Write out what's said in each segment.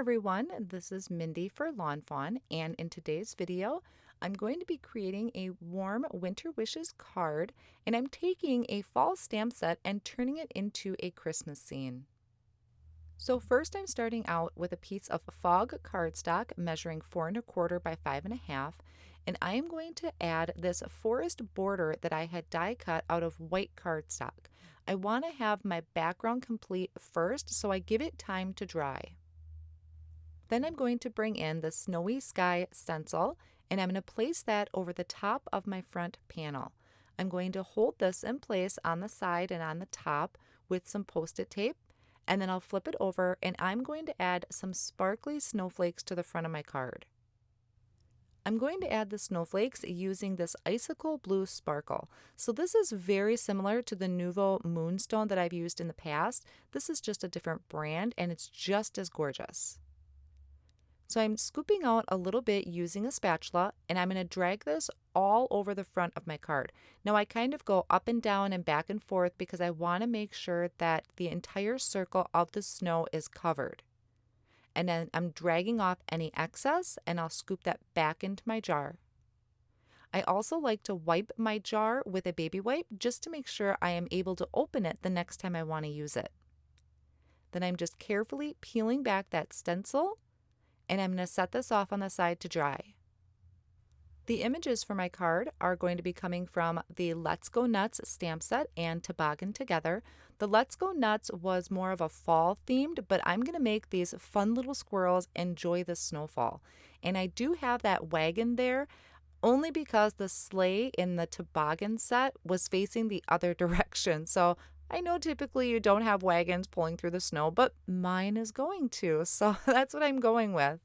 everyone, this is Mindy for Lawn Fawn, and in today's video, I'm going to be creating a warm winter wishes card, and I'm taking a fall stamp set and turning it into a Christmas scene. So first I'm starting out with a piece of fog cardstock measuring 4 1/4 by 5 1/2, and I am going to add this forest border that I had die cut out of white cardstock. I want to have my background complete first, so I give it time to dry. Then I'm going to bring in the Snowy Sky stencil, and I'm going to place that over the top of my front panel. I'm going to hold this in place on the side and on the top with some post-it tape, and then I'll flip it over and I'm going to add some sparkly snowflakes to the front of my card. I'm going to add the snowflakes using this icicle blue sparkle. So this is very similar to the Nuvo Moonstone that I've used in the past. This is just a different brand and it's just as gorgeous. So I'm scooping out a little bit using a spatula, and I'm going to drag this all over the front of my card. Now I kind of go up and down and back and forth because I want to make sure that the entire circle of the snow is covered. And then I'm dragging off any excess, and I'll scoop that back into my jar. I also like to wipe my jar with a baby wipe just to make sure I am able to open it the next time I want to use it. Then I'm just carefully peeling back that stencil, and I'm going to set this off on the side to dry. The images for my card are going to be coming from the Let's Go Nuts stamp set and Toboggan Together. The Let's Go Nuts was more of a fall themed, but I'm going to make these fun little squirrels enjoy the snowfall. And I do have that wagon there only because the sleigh in the Toboggan set was facing the other direction. So I know typically you don't have wagons pulling through the snow, but mine is going to, so that's what I'm going with.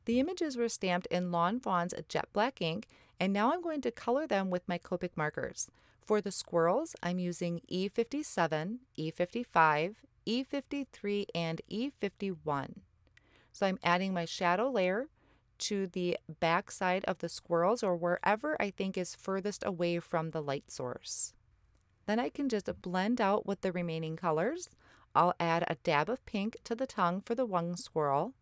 The images were stamped in Lawn Fawn's jet black ink, and now I'm going to color them with my Copic markers. For the squirrels, I'm using E57, E55, E53, and E51. So I'm adding my shadow layer to the back side of the squirrels, or wherever I think is furthest away from the light source. Then I can just blend out with the remaining colors. I'll add a dab of pink to the tongue for the one squirrel.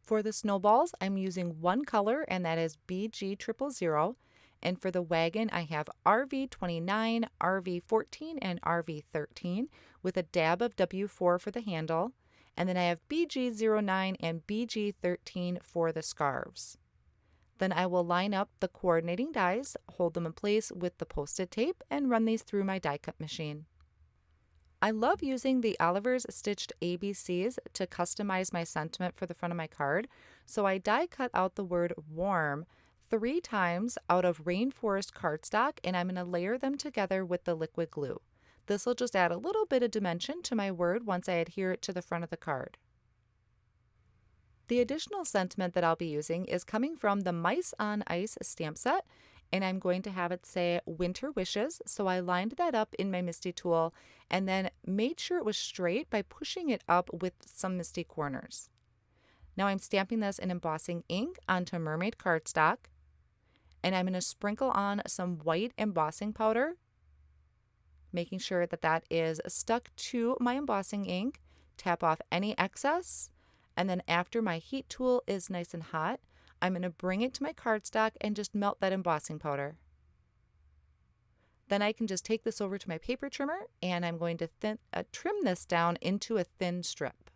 For the snowballs, I'm using one color, and that is BG000. And for the wagon, I have RV29, RV14, and RV13 with a dab of W4 for the handle. And then I have BG09 and BG13 for the scarves. Then I will line up the coordinating dies, hold them in place with the post-it tape, and run these through my die cut machine. I love using the Oliver's Stitched ABCs to customize my sentiment for the front of my card, so I die cut out the word warm 3 times out of rainforest cardstock, and I'm going to layer them together with the liquid glue. This will just add a little bit of dimension to my word once I adhere it to the front of the card. The additional sentiment that I'll be using is coming from the Mice on Ice stamp set, and I'm going to have it say Winter Wishes. So I lined that up in my Misty tool and then made sure it was straight by pushing it up with some Misty corners. Now I'm stamping this in embossing ink onto mermaid cardstock, and I'm going to sprinkle on some white embossing powder, making sure that that is stuck to my embossing ink. Tap off any excess. And then after my heat tool is nice and hot, I'm going to bring it to my cardstock and just melt that embossing powder. Then I can just take this over to my paper trimmer, and I'm going to trim this down into a thin strip.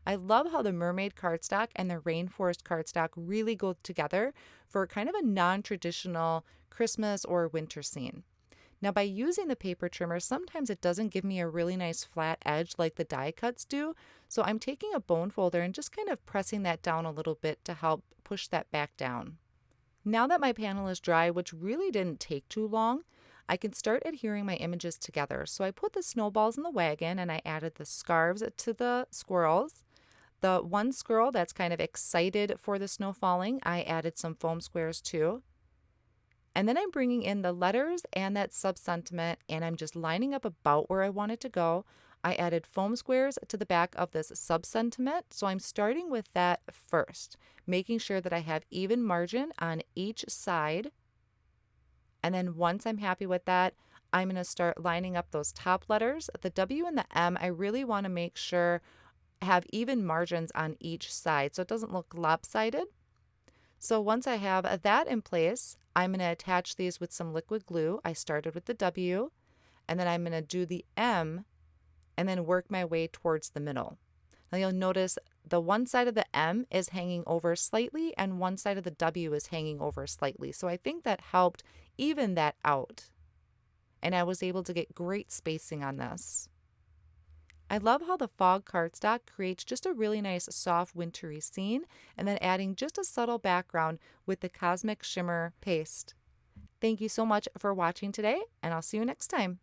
I love how the mermaid cardstock and the rainforest cardstock really go together for kind of a non-traditional Christmas or winter scene. Now by using the paper trimmer, sometimes it doesn't give me a really nice flat edge like the die cuts do, so I'm taking a bone folder and just kind of pressing that down a little bit to help push that back down. Now that my panel is dry, which really didn't take too long, I can start adhering my images together. So I put the snowballs in the wagon, and I added the scarves to the squirrels. The one squirrel that's kind of excited for the snow falling, I added some foam squares too. And then I'm bringing in the letters and that sub-sentiment, and I'm just lining up about where I want it to go. I added foam squares to the back of this sub-sentiment, so I'm starting with that first, making sure that I have even margin on each side. And then once I'm happy with that, I'm going to start lining up those top letters. The W and the M, I really want to make sure have even margins on each side so it doesn't look lopsided. So once I have that in place, I'm going to attach these with some liquid glue. I started with the W, and then I'm going to do the M and then work my way towards the middle. Now you'll notice the one side of the M is hanging over slightly and one side of the W is hanging over slightly. So I think that helped even that out. And I was able to get great spacing on this. I love how the fog cardstock creates just a really nice soft wintry scene, and then adding just a subtle background with the cosmic shimmer paste. Thank you so much for watching today, and I'll see you next time.